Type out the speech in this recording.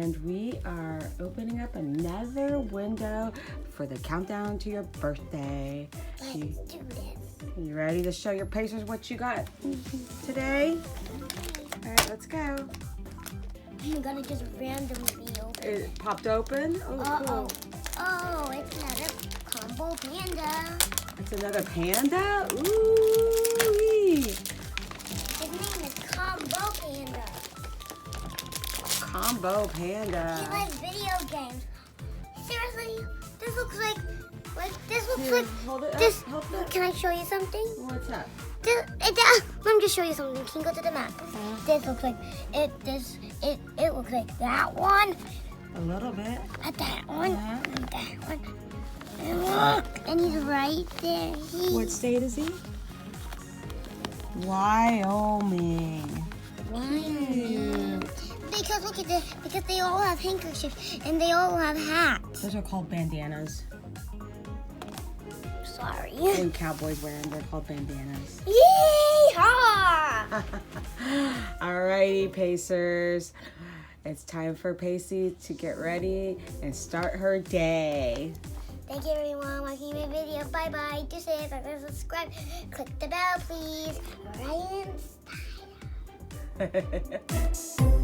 and we are opening up another window for the countdown to your birthday. Let's do this. You ready to show your Pacers what you got today? All right, let's go. I'm gonna just randomly open. It popped open. Oh, cool. Oh, it's another combo panda. It's another panda. Ooh. His name is Combo Panda. Combo panda. He likes video games. Seriously, this looks like this looks like Hold it this. up. Hold it. Can I show you something? What's that? Let me just show you something. Can you go to the map? This looks like it. It looks like that one. A little bit. At that one. And that one. And look, and he's right there. What state is he? Wyoming. Because look at this. Because they all have handkerchiefs and they all have hats. Those are called bandanas. Sorry. When cowboys wear them, they're called bandanas. Yeehaw! Alrighty, Pacers. It's time for Pacie to get ready and start her day. Thank you everyone watching my video. Bye bye. Do say like, subscribe. Click the bell, please. Right in style.